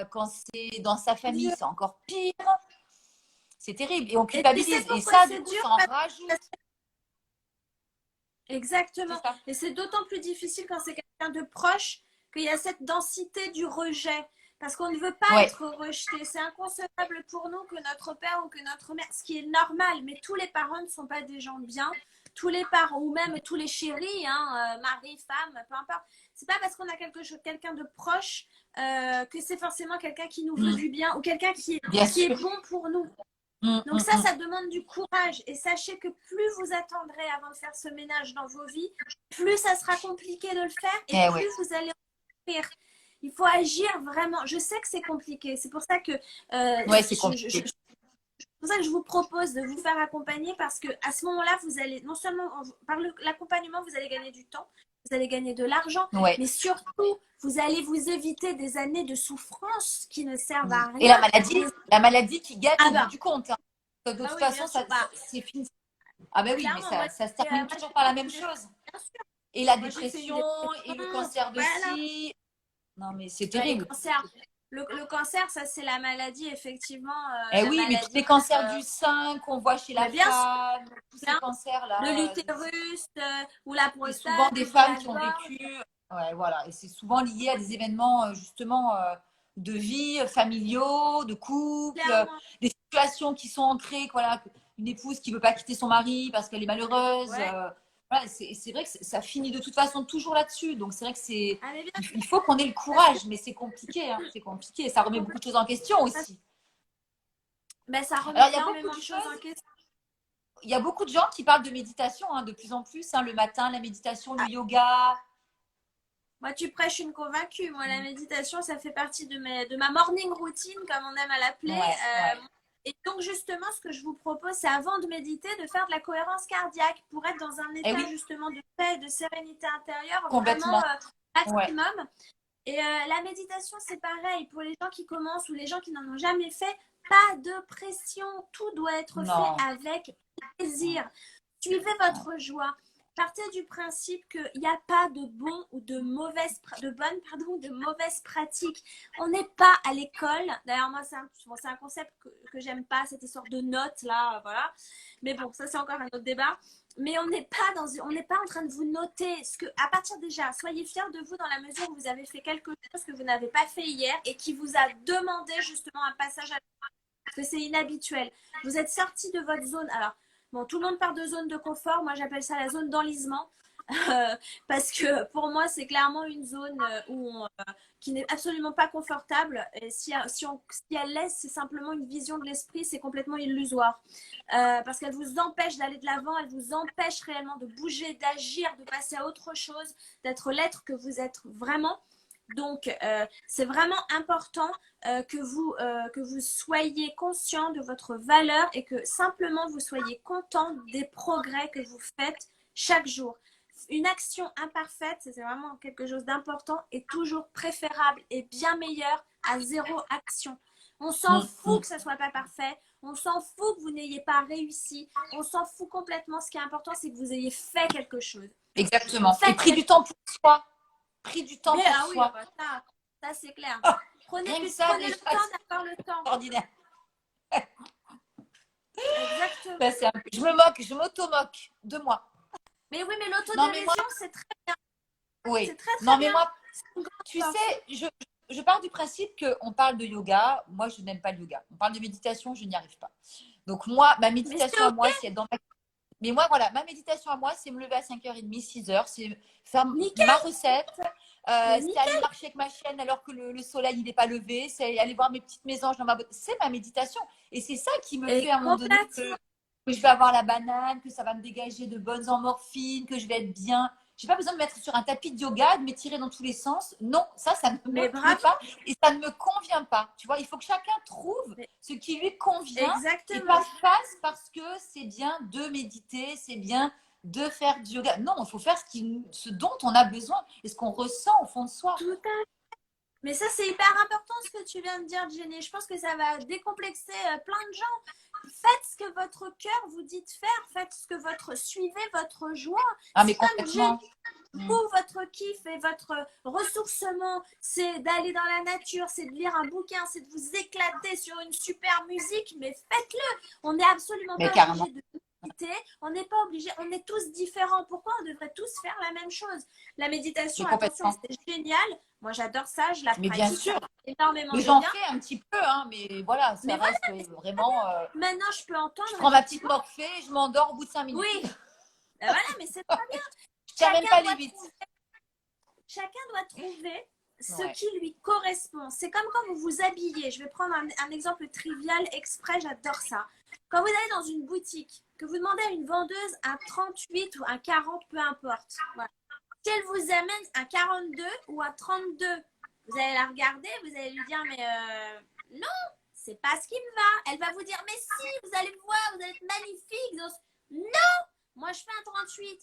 quand c'est dans sa famille, c'est encore pire. C'est terrible. Et on culpabilise. Et ça, du coup, ça en rajoute. Exactement. Et c'est d'autant plus difficile quand c'est quelqu'un de proche qu'il y a cette densité du rejet. Parce qu'on ne veut pas être rejeté. C'est inconcevable pour nous que notre père ou que notre mère, ce qui est normal, mais tous les parents ne sont pas des gens bien. Tous les parents, ou même tous les chéris, hein, mari, femme, peu importe. C'est pas parce qu'on a quelqu'un de proche que c'est forcément quelqu'un qui nous veut du bien ou quelqu'un qui est bon pour nous. Donc ça demande du courage. Et sachez que plus vous attendrez avant de faire ce ménage dans vos vies, plus ça sera compliqué de le faire et plus vous allez en faire. Il faut agir vraiment. Je sais que c'est compliqué. C'est pour ça que c'est compliqué. c'est pour ça que je vous propose de vous faire accompagner parce que à ce moment-là, vous allez non seulement par l'accompagnement, vous allez gagner du temps, vous allez gagner de l'argent, mais surtout, vous allez vous éviter des années de souffrance qui ne servent à rien. Et la maladie qui gâte au bout du compte. Hein. De Ah toute oui, bien façon, sûr. Bah, c'est fini. Ah ben oui, mais clairement, moi, ça se moi, termine j'ai toujours fait par la même une dépression. chose. Bien sûr. Et la Moi, j'ai fait une dépression, et le dépression. cancer de Voilà. ci. Non, mais c'est Ouais, les terrible. cancers. Le cancer, ça, c'est la maladie, effectivement, Eh la oui, mais tous maladie. les cancers du sein qu'on voit chez la Mais bien sûr, femme, tous ces bien. De cancers-là, l'utérus ou la c'est souvent prostate des ou de femmes la qui ont gorge. vécu. Ouais, voilà. Et c'est souvent lié à des événements, justement, de vie, familiaux, de couple, Clairement. des situations qui sont ancrées. Voilà, une épouse qui ne veut pas quitter son mari parce qu'elle est malheureuse. Ouais. Voilà, c'est vrai que ça finit de toute façon toujours là-dessus. Donc, c'est vrai que Ah, mais bien sûr, il faut qu'on ait le parce que courage, mais c'est compliqué. Hein, c'est compliqué. Ça remet beaucoup de choses en question aussi. ben, ça remet Alors, il y a beaucoup énormément de de choses en choses. question. Il y a beaucoup de gens qui parlent de méditation, hein, de plus en plus, hein, le matin, la méditation, le yoga. Moi, tu prêches une convaincue. Moi, la méditation, ça fait partie de ma morning routine, comme on aime à l'appeler. Ouais, ouais. Et donc, justement, ce que je vous propose, c'est avant de méditer, de faire de la cohérence cardiaque pour être dans un Eh état, oui, justement, de paix et de sérénité intérieure vraiment complètement. Ouais. maximum. Et la méditation, c'est pareil. Pour les gens qui commencent ou les gens qui n'en ont jamais fait, pas de pression. Tout doit être fait Non. avec plaisir. Suivez votre joie. Partez du principe qu'il n'y a pas de bon ou de mauvaise, de bonne, pardon, ou de mauvaise pratique. On n'est pas à l'école. D'ailleurs, moi, c'est un concept que j'aime pas, cette histoire de notes là, voilà. Mais bon, ça c'est encore un autre débat. Mais on n'est pas en train de vous noter. À partir déjà, soyez fiers de vous dans la mesure où vous avez fait quelque chose que vous n'avez pas fait hier et qui vous a demandé justement un passage à parce que c'est inhabituel. Vous êtes sorti de votre zone. Alors, bon, tout le monde part de zone de confort. Moi, j'appelle ça la zone d'enlisement. Parce que pour moi, c'est clairement une zone qui n'est absolument pas confortable. Et si elle laisse, c'est simplement une vision de l'esprit, c'est complètement illusoire. Parce qu'elle vous empêche d'aller de l'avant, elle vous empêche réellement de bouger, d'agir, de passer à autre chose, d'être l'être que vous êtes vraiment. Donc, c'est vraiment important que vous soyez conscient de votre valeur et que simplement vous soyez content des progrès que vous faites chaque jour. Une action imparfaite, c'est vraiment quelque chose d'important, est toujours préférable et bien meilleure à zéro action. On s'en fout que ça soit pas parfait, on s'en fout que vous n'ayez pas réussi, on s'en fout complètement. Ce qui est important, c'est que vous ayez fait quelque chose. Exactement. Et pris du temps pour soi. Pris du temps pour Ah oui, soi. ça c'est clair. Oh, Prenez rien que ça, le déjà, temps c'est d'avoir le temps. extraordinaire. Exactement. Là, je me moque, je m'auto-moque de moi. Mais oui, mais Non, mais moi, l'autodérision, c'est très bien. oui. C'est très Non, très mais bien. moi, C'est une grande tu force. sais, je pars du principe qu'on parle de yoga. Moi, je n'aime pas le yoga. On parle de méditation, je n'y arrive pas. Donc, moi, ma Mais c'est méditation à moi, c'est être dans ma. Mais moi, voilà, ma méditation à moi, c'est me lever à 5h30, 6h, c'est faire nickel. ma recette, Mais c'est nickel. aller marcher avec ma chienne alors que le soleil il n'est pas levé, c'est aller voir mes petites mésanges dans ma boîte. C'est ma méditation. Et c'est ça qui me Et fait à un moment donné complètement. que je vais avoir la banane, que ça va me dégager de bonnes endorphines, que je vais être bien. Je n'ai pas besoin de me mettre sur un tapis de yoga, de m'étirer dans tous les sens. Non, ça ne Mais me plaît bravo. pas et ça ne me convient pas. Tu vois, il faut que chacun trouve ce qui lui convient et Exactement. pas fasse parce que c'est bien de méditer, c'est bien de faire du yoga. Non, il faut faire ce dont on a besoin et ce qu'on ressent au fond de soi. Tout à fait. Mais ça, c'est hyper important ce que tu viens de dire, Jenny. Je pense que ça va décomplexer plein de gens. Faites ce que votre cœur vous dit de faire. Faites ce que suivez votre joie. Ah, mais Comme Jenny, complètement. votre kiff et votre ressourcement, c'est d'aller dans la nature, c'est de lire un bouquin, c'est de vous éclater sur une super musique, mais faites-le. On n'est absolument Mais pas carrément. obligé de méditer, on n'est pas obligé, on est tous différents. Pourquoi on devrait tous faire la même chose? La méditation, Mais attention, complètement. c'est génial. Moi, j'adore ça, je la Mais bien pratique, ça sûr. me fait énormément Mais de j'en bien. fais un petit peu, hein, mais voilà, ça Mais reste vraiment. maintenant, je peux entendre. Je prends ma petite morphée, je m'endors au bout de 5 minutes. Oui, ben voilà, mais c'est très bien. Je ne tiens même pas les 8. Chacun doit trouver ce Ouais. qui lui correspond. C'est comme quand vous vous habillez. Je vais prendre un exemple trivial exprès, j'adore ça. Quand vous allez dans une boutique, que vous demandez à une vendeuse un 38 ou un 40, peu importe. Voilà. Si elle vous amène un 42 ou un 32, vous allez la regarder, vous allez lui dire, mais non, c'est pas ce qui me va. Elle va vous dire, mais si, vous allez me voir, vous allez être magnifique. Donc, non, moi je fais un 38.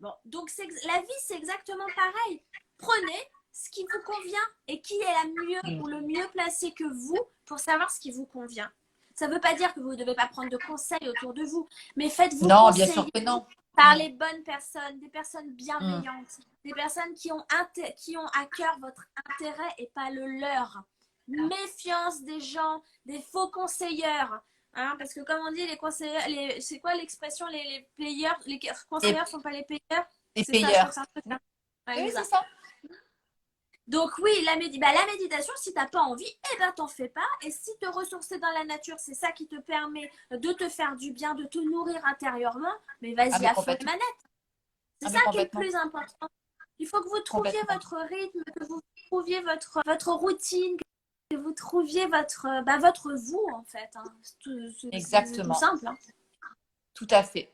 Bon, donc la vie, c'est exactement pareil. Prenez ce qui vous convient et qui est la mieux ou le mieux placé que vous pour savoir ce qui vous convient. Ça ne veut pas dire que vous ne devez pas prendre de conseils autour de vous, mais faites-vous Non, bien sûr conseiller que non. par les bonnes personnes, des personnes bienveillantes, des personnes qui ont à cœur votre intérêt et pas le leur. Méfiance des gens, des faux conseilleurs. Hein, parce que comme on dit, les conseillers, c'est quoi l'expression, les payeurs, les conseillers ne sont pas les payeurs. Les C'est ça, je crois payeurs. que c'est un truc là. Ouais, Oui, c'est c'est ça. ça. Donc oui, la méditation, si tu n'as pas envie, eh ben t'en fais pas. Et si te ressourcer dans la nature, c'est ça qui te permet de te faire du bien, de te nourrir intérieurement, mais Ah, vas-y mais à fond les complètement. manettes. C'est Ah, ça mais qui est le complètement. plus important. Il faut que vous trouviez Complètement. votre rythme, que vous trouviez votre routine, que vous trouviez votre vous en fait. Hein. C'est tout Exactement. simple. Hein. Tout à fait.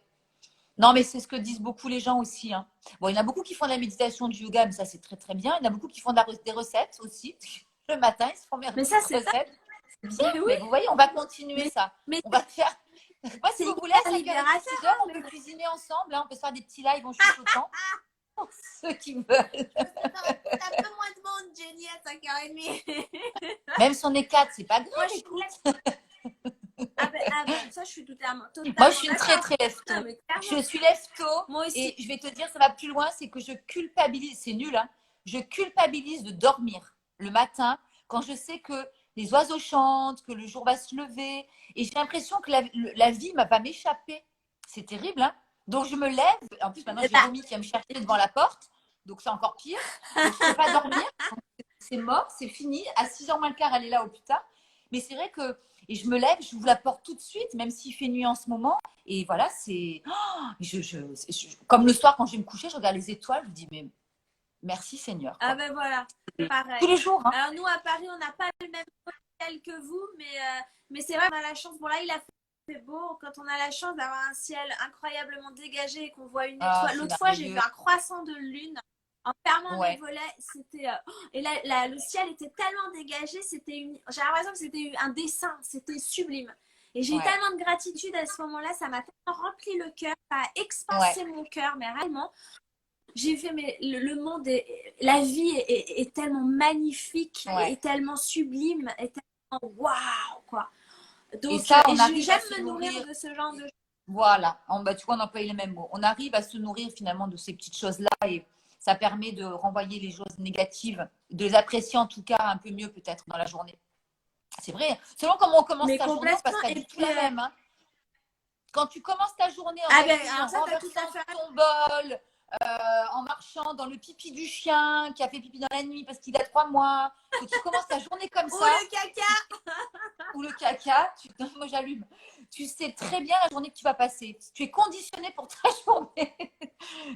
Non, mais c'est ce que disent beaucoup les gens aussi. Hein. Bon, il y en a beaucoup qui font de la méditation, du yoga, mais ça, c'est très, très bien. Il y en a beaucoup qui font des recettes aussi. Le matin, ils se font des Mais ça, petites c'est ça. recettes. C'est bien, Mais oui, mais vous voyez, on va continuer ça. mais On va faire. Moi, si c'est vous voulez, à hyper 5h30, libérateur. 6h, on peut cuisiner ensemble. Hein. On peut se faire des petits lives en chuchotant. Pour ceux qui veulent. T'as un peu moins de monde, Jenny, à 5h30. Même si on est 4, c'est pas grave. Moi, je suis ça, je suis totalement Moi, je suis une très, d'accord. très lève-tôt. Non, mais clairement. Je suis lève-tôt. Moi aussi. Et je vais te dire, ça va plus loin, c'est que je culpabilise. C'est nul, hein. Je culpabilise de dormir le matin quand je sais que les oiseaux chantent, que le jour va se lever. Et j'ai l'impression que la vie va m'échapper. C'est terrible, hein. Donc, je me lève. En plus, maintenant, j'ai Romy qui vient me chercher devant la porte. Donc, c'est encore pire. Donc, je ne peux pas dormir. C'est mort, c'est fini. À 6h moins le quart, elle est là au plus tard. Mais c'est vrai que, et je me lève, je vous la porte tout de suite, même s'il fait nuit en ce moment. Et voilà, c'est. Comme le soir, quand je vais me coucher, je regarde les étoiles, je me dis, mais merci Seigneur. Quoi. Ah ben voilà, pareil. Tous les jours. Hein. Alors nous, à Paris, on n'a pas le même ciel que vous, mais c'est vrai qu'on a la chance. Bon, là, il a fait beau. Quand on a la chance d'avoir un ciel incroyablement dégagé et qu'on voit une étoile. L'autre fois, j'ai vu un croissant de lune. En fermant mes volets, c'était et là, le ciel était tellement dégagé, j'ai l'impression que c'était un dessin, c'était sublime. Et j'ai eu tellement de gratitude à ce moment-là, ça m'a tellement rempli le cœur, ça a expansé mon cœur, mais réellement, j'ai fait le monde, la vie est tellement magnifique, et tellement sublime, et tellement waouh quoi. Donc, et ça, on arrive j'aime à se me nourrir nourrir de ce genre de choses. Voilà, tu vois, on emploie les mêmes mots. On arrive à se nourrir finalement de ces petites choses-là et ça permet de renvoyer les choses négatives, de les apprécier en tout cas un peu mieux peut-être dans la journée. C'est vrai, selon comment on commence ta journée, on passe pas du tout la même. Hein. Quand tu commences ta journée en renversant ton bol, en marchant dans le pipi du chien qui a fait pipi dans la nuit parce qu'il a 3 mois, que tu commences ta journée comme ça. Ou le caca. Ou le caca, moi j'allume. Tu sais très bien la journée que tu vas passer. Tu es conditionné pour ta journée.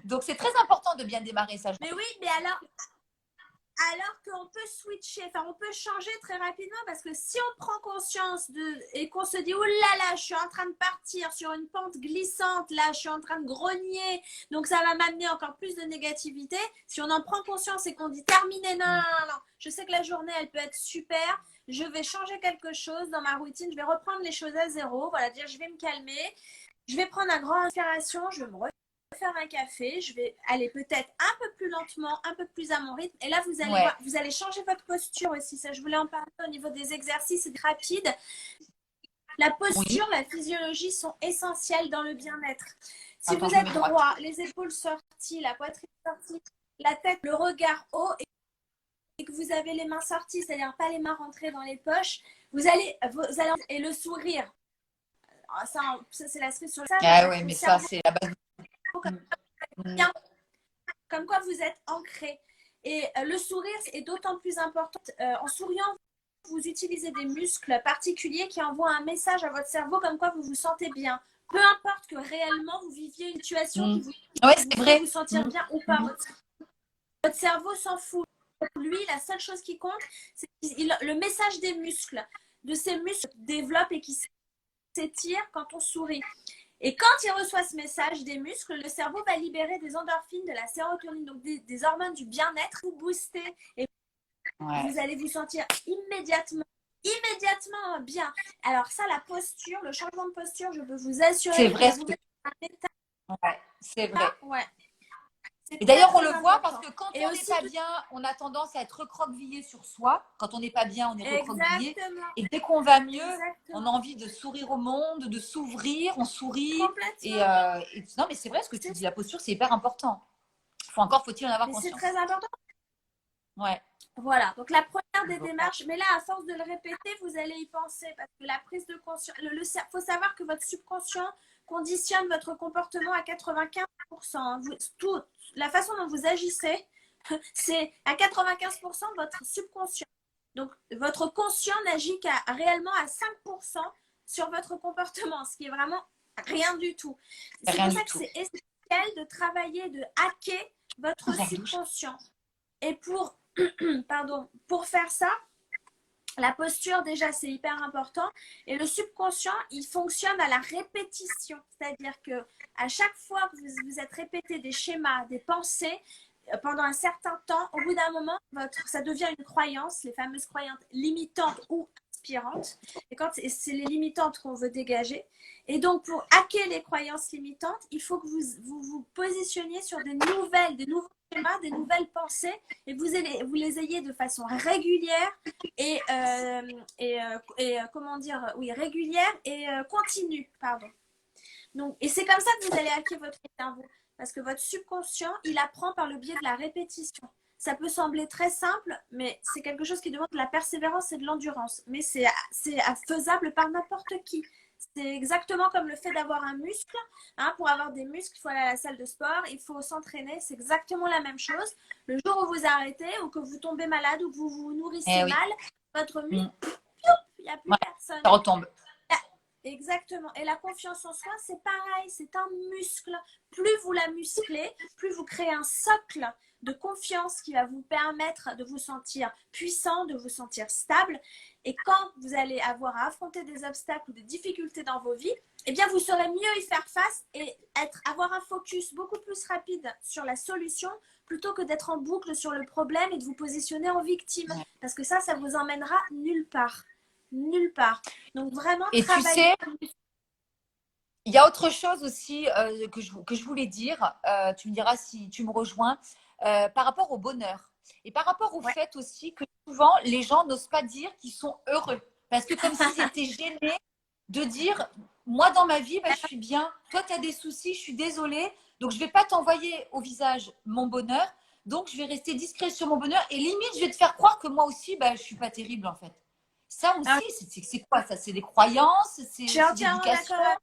Donc c'est très important de bien démarrer sa journée. Mais oui, mais alors qu'on peut switcher, enfin on peut changer très rapidement parce que si on prend conscience et qu'on se dit oh là là, je suis en train de partir sur une pente glissante, là je suis en train de grogner, donc ça va m'amener encore plus de négativité. Si on en prend conscience et qu'on dit terminé, non, je sais que la journée elle peut être super, je vais changer quelque chose dans ma routine, je vais reprendre les choses à zéro, voilà, dire je vais me calmer, je vais prendre une grande inspiration, je vais me faire un café, je vais aller peut-être un peu plus lentement, un peu plus à mon rythme. Et là, vous allez voir, vous allez changer votre posture aussi. Ça, je voulais en parler au niveau des exercices rapides. La posture, la physiologie sont essentielles dans le bien-être. Si vous êtes droit, les épaules sorties, la poitrine sortie, la tête, le regard haut et que vous avez les mains sorties, c'est-à-dire pas les mains rentrées dans les poches, vous allez et le sourire. Ça c'est la cerise sur le visage. Ah oui, mais ça, c'est la base. Comme quoi vous êtes ancré. Et le sourire est d'autant plus important. En souriant, vous utilisez des muscles particuliers qui envoient un message à votre cerveau comme quoi vous vous sentez bien. Peu importe que réellement vous viviez une situation qui vous fait vous sentir bien ou pas. Votre cerveau s'en fout. Lui, la seule chose qui compte, c'est le message des muscles. De ces muscles développent et qui s'étirent quand on sourit. Et quand il reçoit ce message des muscles, le cerveau va libérer des endorphines, de la sérotonine, donc des hormones du bien-être, vous booster et vous allez vous sentir immédiatement bien. Alors ça, la posture, le changement de posture, je peux vous assurer c'est vrai. que vous êtes c'est vrai. C'est Et très, d'ailleurs, on très le voit parce important. que quand Et on n'est aussi, pas bien, on a tendance à être recroquevillé sur soi. Quand on n'est pas bien, on est recroquevillé. exactement, Et dès qu'on va mieux, on a exactement, envie de sourire au monde, de s'ouvrir, on sourit. complètement. Non, mais c'est vrai ce que tu C'est dis, ça. la posture, c'est hyper important. Faut-il en avoir Mais c'est conscience. très important. Ouais, Voilà, donc la première des démarches, mais là, à force de le répéter, vous allez y penser parce que la prise de conscience, faut savoir que votre subconscient conditionne votre comportement à 95%. La façon dont vous agissez, c'est à 95% votre subconscient. Donc, votre conscient n'agit qu'à réellement à 5% sur votre comportement, ce qui est vraiment rien du tout. C'est rien pour du ça que tout. c'est essentiel de travailler, de hacker votre subconscient. Et pour faire ça, la posture, déjà, c'est hyper important. Et le subconscient, il fonctionne à la répétition. C'est-à-dire que à chaque fois que vous vous êtes répété des schémas, des pensées, pendant un certain temps, au bout d'un moment, ça devient une croyance, les fameuses croyances limitantes ou inspirantes. Et quand c'est les limitantes qu'on veut dégager. Et donc, pour hacker les croyances limitantes, il faut que vous positionniez sur des nouveaux schémas, des nouvelles pensées, et vous les ayez de façon régulière comment dire, oui, régulière et continue, pardon. Donc, et c'est comme ça que vous allez hacker votre cerveau. Parce que votre subconscient, il apprend par le biais de la répétition. Ça peut sembler très simple, mais c'est quelque chose qui demande de la persévérance et de l'endurance. Mais c'est faisable par n'importe qui. C'est exactement comme le fait d'avoir un muscle. Hein, pour avoir des muscles, il faut aller à la salle de sport, il faut s'entraîner. C'est exactement la même chose. Le jour où vous arrêtez, ou que vous tombez malade, ou que vous vous nourrissez mal, votre muscle, il n'y a plus personne. Ça retombe. Exactement. Et la confiance en soi, c'est pareil, c'est un muscle. Plus vous la musclez, plus vous créez un socle de confiance qui va vous permettre de vous sentir puissant, de vous sentir stable. Et quand vous allez avoir à affronter des obstacles ou des difficultés dans vos vies, eh bien, vous saurez mieux y faire face et avoir un focus beaucoup plus rapide sur la solution plutôt que d'être en boucle sur le problème et de vous positionner en victime. Parce que ça vous emmènera nulle part. Nulle part. Donc vraiment, Et travailler. tu sais, il y a autre chose aussi que je voulais dire. Tu me diras si tu me rejoins par rapport au bonheur et par rapport au fait aussi que souvent les gens n'osent pas dire qu'ils sont heureux parce que comme s'ils étaient gênés de dire moi dans ma vie je suis bien, toi tu as des soucis, je suis désolée, donc je vais pas t'envoyer au visage mon bonheur, donc je vais rester discret sur mon bonheur et limite je vais te faire croire que moi aussi je suis pas terrible en fait. Ça aussi, c'est quoi ça? C'est des croyances, Je suis c'est entièrement l'éducation. d'accord.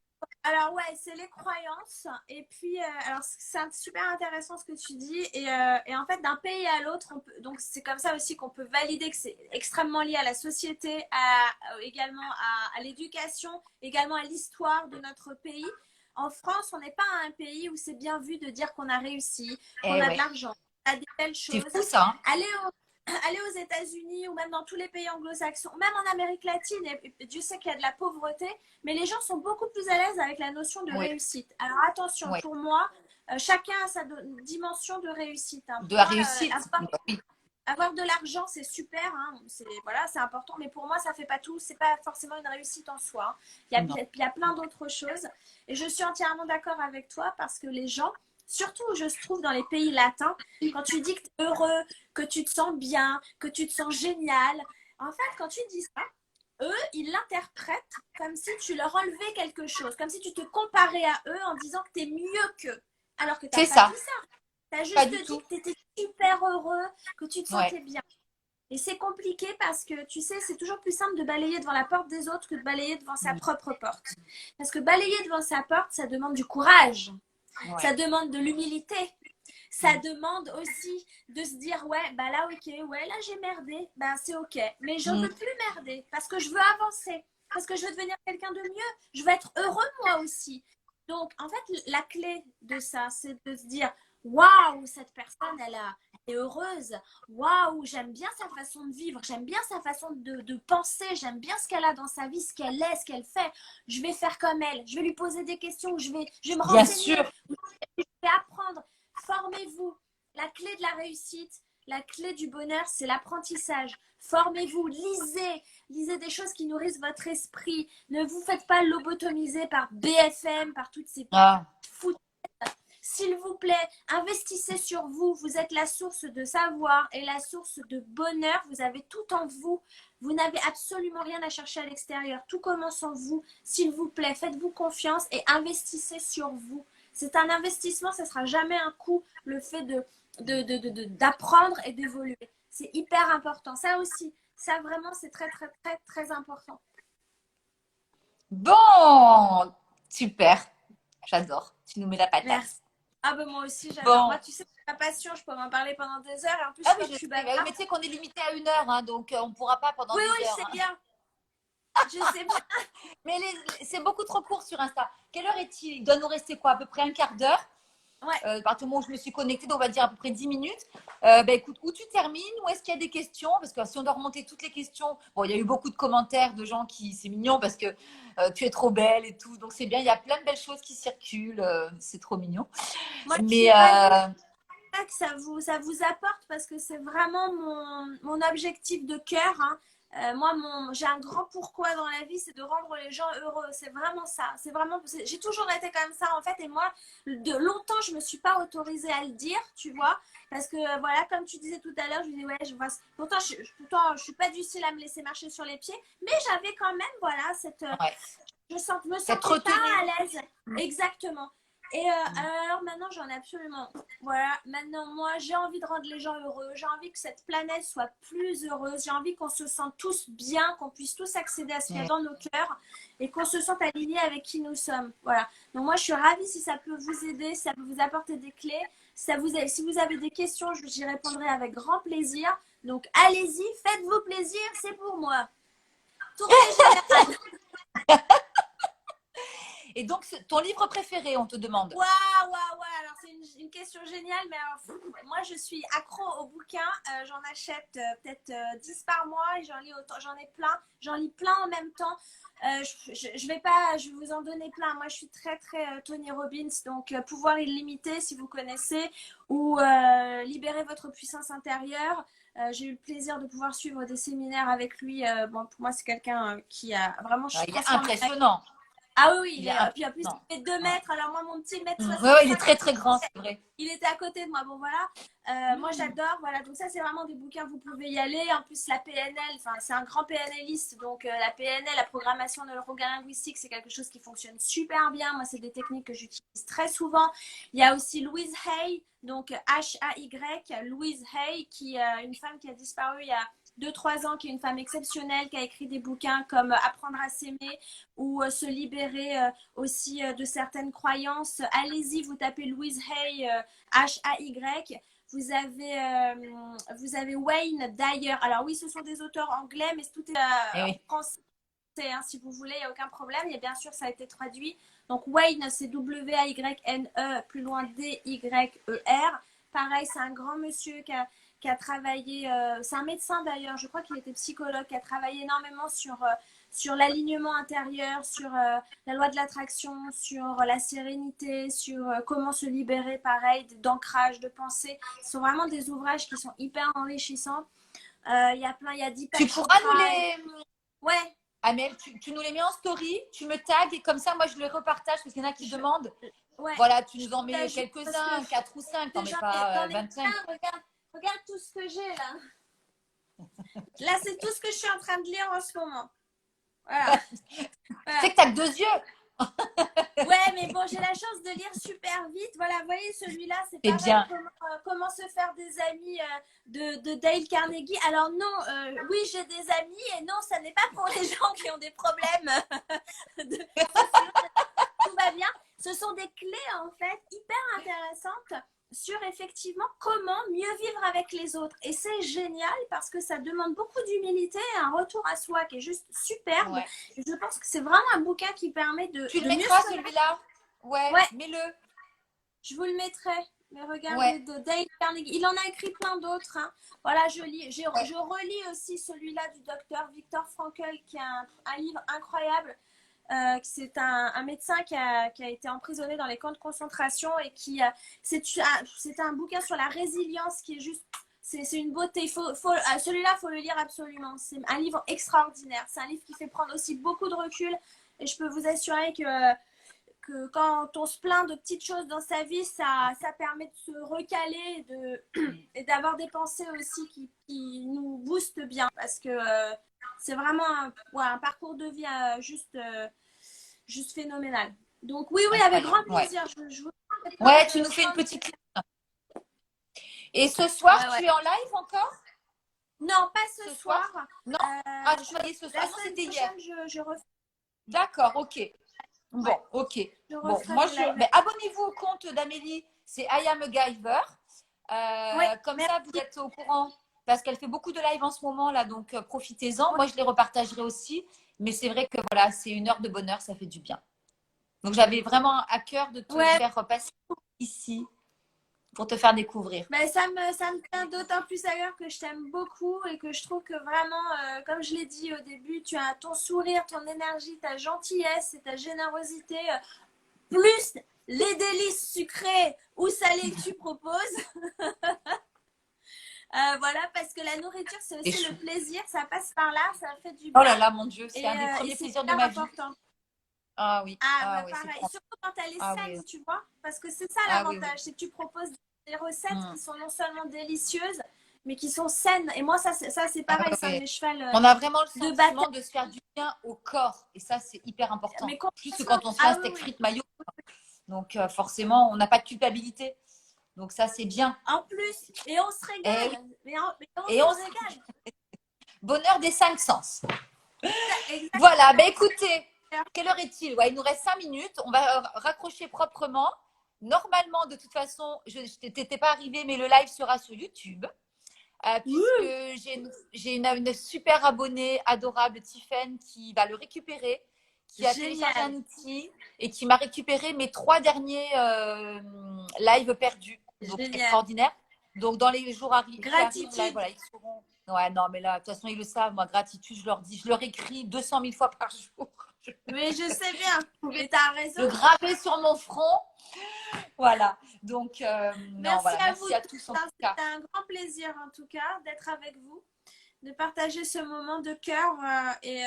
Alors ouais, c'est les croyances. Et puis, alors c'est super intéressant ce que tu dis. Et en fait, d'un pays à l'autre, donc c'est comme ça aussi qu'on peut valider que c'est extrêmement lié à la société, également à l'éducation, également à l'histoire de notre pays. En France, on n'est pas un pays où c'est bien vu de dire qu'on a réussi, qu'on a de l'argent, qu'on a des belles choses. C'est fou ça. Hein. Aller aux États-Unis ou même dans tous les pays anglo-saxons, même en Amérique latine, et Dieu sait qu'il y a de la pauvreté, mais les gens sont beaucoup plus à l'aise avec la notion de réussite. Alors attention, pour moi, chacun a sa dimension de réussite. Hein. De la réussite. Avoir de l'argent, c'est super, hein. C'est important, mais pour moi, ça fait pas tout. C'est pas forcément une réussite en soi. Hein. Il y a plein d'autres choses. Et je suis entièrement d'accord avec toi parce que les gens, surtout, je trouve, dans les pays latins, quand tu dis que tu es heureux, que tu te sens bien, que tu te sens génial, en fait, quand tu dis ça, eux, ils l'interprètent comme si tu leur enlevais quelque chose, comme si tu te comparais à eux en disant que tu es mieux qu'eux. Alors que tu n'as pas dit ça. Tu as juste dit que tu étais super heureux, que tu te sentais bien. Et c'est compliqué parce que, tu sais, c'est toujours plus simple de balayer devant la porte des autres que de balayer devant sa propre porte. Parce que balayer devant sa porte, ça demande du courage. Ouais. Ça demande de l'humilité. Ça demande aussi de se dire, ouais, bah là, ok, ouais, là, j'ai merdé. Ben, c'est ok. Mais je ne veux plus merder parce que je veux avancer. Parce que je veux devenir quelqu'un de mieux. Je veux être heureux, moi aussi. Donc, en fait, la clé de ça, c'est de se dire, waouh, cette personne, elle est heureuse. Waouh, j'aime bien sa façon de vivre. J'aime bien sa façon de penser. J'aime bien ce qu'elle a dans sa vie, ce qu'elle est, ce qu'elle fait. Je vais faire comme elle. Je vais lui poser des questions. Je vais me renseigner. Bien sûr. Je vais apprendre. Formez-vous. La clé de la réussite, la clé du bonheur, c'est l'apprentissage. Formez-vous, lisez des choses qui nourrissent votre esprit. Ne vous faites pas lobotomiser par BFM, par toutes ces foutaises. S'il vous plaît, investissez sur vous. Vous êtes la source de savoir et la source de bonheur. Vous avez tout en vous. Vous n'avez absolument rien à chercher à l'extérieur. Tout commence en vous. S'il vous plaît, faites-vous confiance et investissez sur vous. C'est un investissement, ce ne sera jamais un coût, le fait d'apprendre et d'évoluer. C'est hyper important. Ça aussi, ça vraiment, c'est très, très, très, très important. Bon, super. J'adore. Tu nous mets la patate. Merci. Ah ben moi aussi, j'adore. Bon. Moi, tu sais, ma passion, je peux m'en parler pendant des heures. Et en plus, Ah, je mais suis bah oui, bavarde. mais tu sais qu'on est limité à 1 heure, hein, donc on ne pourra pas pendant Oui, 10 oui, heures. je sais Hein. bien. Je sais bien. Mais c'est beaucoup trop court sur Insta. Quelle heure est-il? Il doit nous rester quoi? À peu près un quart d'heure. Ouais. À partir du moment où je me suis connectée, donc on va dire à peu près 10 minutes. Écoute, où tu termines? Où est-ce qu'il y a des questions? Parce que si on doit remonter toutes les questions, bon, il y a eu beaucoup de commentaires de gens qui, c'est mignon parce que tu es trop belle et tout. Donc c'est bien, il y a plein de belles choses qui circulent. C'est trop mignon. Moi, je Mais suis ravie que ça vous apporte parce que c'est vraiment mon objectif de cœur. Hein. Moi, j'ai un grand pourquoi dans la vie, c'est de rendre les gens heureux. C'est vraiment ça. J'ai toujours été comme ça en fait. Et moi, de longtemps, je me suis pas autorisée à le dire, tu vois, parce que voilà, comme tu disais tout à l'heure, je disais ouais, je vois. Pourtant, je suis pas du style à me laisser marcher sur les pieds, mais j'avais quand même voilà ouais. me sentais Cette pas retenue. à l'aise. Exactement. Et alors maintenant, j'en ai absolument. Voilà, maintenant, moi, j'ai envie de rendre les gens heureux. J'ai envie que cette planète soit plus heureuse. J'ai envie qu'on se sente tous bien, qu'on puisse tous accéder à ce qu'il y a dans nos cœurs et qu'on se sente alignés avec qui nous sommes. Voilà. Donc, moi, je suis ravie si ça peut vous aider, si ça peut vous apporter des clés. Si vous avez des questions, j'y répondrai avec grand plaisir. Donc, allez-y, faites-vous plaisir, c'est pour moi. Tournée générale. Et donc, ton livre préféré, on te demande. Waouh, waouh, waouh. Alors, c'est une question géniale, mais alors, moi, je suis accro aux bouquins. J'en achète peut-être 10 par mois et j'en lis autant. J'en ai plein. J'en lis plein en même temps. Je vais vous en donner plein. Moi, je suis très, très Tony Robbins. Donc, Pouvoir illimité, si vous connaissez, ou Libérer votre puissance intérieure. J'ai eu le plaisir de pouvoir suivre des séminaires avec lui. Bon, pour moi, c'est quelqu'un qui a vraiment Il est impressionnant. Ah oui, Il est puis en plus, il fait 2 ouais. mètres. Alors moi, mon petit mètre Ouais, 65, ouais, il est très très grand, c'est vrai. il était à côté de moi. Bon, voilà. Moi, j'adore. Voilà. Donc ça, c'est vraiment des bouquins, vous pouvez y aller. En plus, la PNL, enfin, c'est un grand PNListe. Donc la PNL, la programmation neurolinguistique, c'est quelque chose qui fonctionne super bien. Moi, c'est des techniques que j'utilise très souvent. Il y a aussi Louise Hay, donc H-A-Y, Louise Hay, qui est une femme qui a disparu il y a 2-3 ans, qui est une femme exceptionnelle, qui a écrit des bouquins comme Apprendre à s'aimer ou Se libérer aussi de certaines croyances. Allez-y, vous tapez Louise Hay, H-A-Y. Vous avez Wayne Dyer. Alors oui, ce sont des auteurs anglais, mais tout est en français. Hein, si vous voulez, il n'y a aucun problème. Et bien sûr, ça a été traduit. Donc Wayne, c'est W-A-Y-N-E, plus loin D-Y-E-R. Pareil, c'est un grand monsieur qui a travaillé, c'est un médecin d'ailleurs, je crois qu'il était psychologue, qui a travaillé énormément sur l'alignement intérieur, sur la loi de l'attraction, sur la sérénité, sur comment se libérer, pareil, d'ancrage, de pensée. Ce sont vraiment des ouvrages qui sont hyper enrichissants. Il y a plein, il y a 10 Tu pourras nous les... Ouais. Amel, tu nous les mets en story, tu me tags et comme ça, moi, je les repartage parce qu'il y en a qui demandent. Ouais. Voilà, tu nous en mets quelques-uns, 4 ou 5, t'en mets pas 25. Regarde tout ce que j'ai là. Là, c'est tout ce que je suis en train de lire en ce moment. Voilà. C'est que t'as que 2 yeux. Ouais, mais bon, j'ai la chance de lire super vite. Voilà, vous voyez, celui-là, c'est pareil. Bien. Comment se faire des amis de Dale Carnegie. Alors non, oui, j'ai des amis et non, ça n'est pas pour les gens qui ont des problèmes. Tout va bien. Ce sont des clés, en fait, hyper intéressantes sur effectivement comment mieux vivre avec les autres. Et c'est génial parce que ça demande beaucoup d'humilité et un retour à soi qui est juste superbe. Ouais. Et je pense que c'est vraiment un bouquin qui permet de... Tu le mettras celui-là? Ouais, mets-le. Je vous le mettrai. Mais regardez, de Dale Carnegie. Il en a écrit plein d'autres. Hein. Voilà, je relis aussi celui-là du docteur Viktor Frankl, qui a un livre incroyable. C'est un médecin qui a été emprisonné dans les camps de concentration et c'est un bouquin sur la résilience qui est juste, c'est une beauté. Celui-là, il faut le lire absolument. C'est un livre extraordinaire. C'est un livre qui fait prendre aussi beaucoup de recul et je peux vous assurer que que quand on se plaint de petites choses dans sa vie, ça permet de se recaler et d'avoir des pensées aussi qui nous boostent bien. Parce que c'est vraiment un parcours de vie juste phénoménal. Donc oui, avec grand plaisir. Ouais, tu nous fais une petite liste. Et ce soir, tu es en live encore? Non, pas ce soir. Non, je voyais ce soir. Non, c'était hier. Je refais. D'accord, ok. Bon, ok. Bon, moi, abonnez-vous au compte d'Amélie, c'est I Am a Giver. Comme ça, vous êtes au courant. Parce qu'elle fait beaucoup de live en ce moment, là, donc profitez-en. Moi, je les repartagerai aussi. Mais c'est vrai que voilà, c'est une heure de bonheur, ça fait du bien. Donc, j'avais vraiment à cœur de te faire repasser ici pour te faire découvrir. Ça me tient d'autant plus à cœur que je t'aime beaucoup et que je trouve que vraiment, comme je l'ai dit au début, tu as ton sourire, ton énergie, ta gentillesse et ta générosité, plus les délices sucrés ou salés que tu proposes. Voilà, parce que la nourriture, c'est aussi le plaisir, ça passe par là, ça fait du bien. Oh là là, mon Dieu, c'est un des premiers plaisirs de ma vie. Ah oui. Pareil. Surtout quand elle est saine, tu vois. Parce que c'est ça l'avantage, c'est que tu proposes des recettes qui sont non seulement délicieuses, mais qui sont saines. Et moi, ça c'est pareil, c'est un des chevals. On a vraiment le sentiment de se faire du bien au corps. Et ça, c'est hyper important. Plus que quand on se fait un steak frites mayo. Donc, forcément, on n'a pas de culpabilité. Donc, ça, c'est bien. En plus, et on se régale. Et on se régale. Bonheur des 5 sens. Voilà, écoutez. Quelle heure est-il? Il nous reste 5 minutes. On va raccrocher proprement. Normalement, de toute façon, je t'étais pas arrivée, mais le live sera sur YouTube. Puisque j'ai une super abonnée adorable, Tiffen, qui va le récupérer, qui a téléchargé un outil et qui m'a récupéré mes 3 derniers lives perdus. Donc, extraordinaire. Donc, dans les jours arrivés, gratitude. Voilà, ils seront. Ouais, non, mais là, de toute façon, ils le savent. Moi, gratitude, je leur écris 200 000 fois par jour. Mais je sais bien, mais tu as raison. Le graver sur mon front. Voilà. Donc, merci à tous. C'était un grand plaisir, en tout cas, d'être avec vous, de partager ce moment de cœur et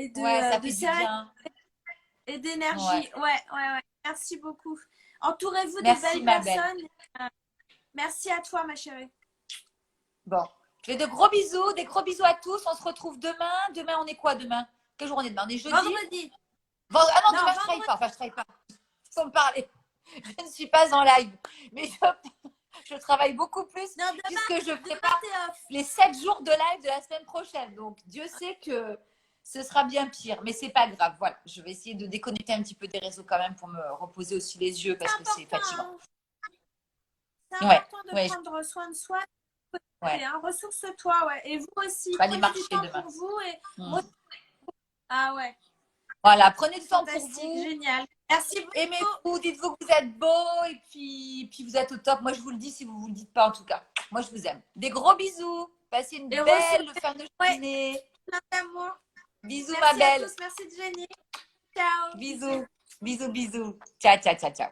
de, ça fait du bien. Et d'énergie. Ouais. Merci beaucoup. Entourez-vous de belles personnes. Merci à toi, ma chérie. Bon. Je fais de gros bisous, des gros bisous à tous. On se retrouve demain. Demain, on est quoi demain? Quelle journée demain? On est jeudi? Vendredi. Ah non, demain, je travaille pas. Enfin, je travaille pas. Sans me parler. Je ne suis pas en live. Mais je travaille beaucoup plus puisque je prépare les 7 jours de live de la semaine prochaine. Donc, Dieu sait que ce sera bien pire. Mais c'est pas grave. Voilà. Je vais essayer de déconnecter un petit peu des réseaux quand même pour me reposer aussi les yeux parce que c'est fatigant. C'est important de prendre soin de soi. Ressource-toi, et vous aussi. Prenez du temps demain. Pour vous et Voilà, prenez du temps pour vous. Génial. Merci beaucoup. Aimez-vous, dites-vous que vous êtes beau et puis vous êtes au top. Moi, je vous le dis si vous ne vous le dites pas en tout cas. Moi, je vous aime. Des gros bisous. Passez une belle fin de journée. Plein d'amour. Bisous, ma belle. Merci de venir. Ciao. Bisous. Bisous. Ciao.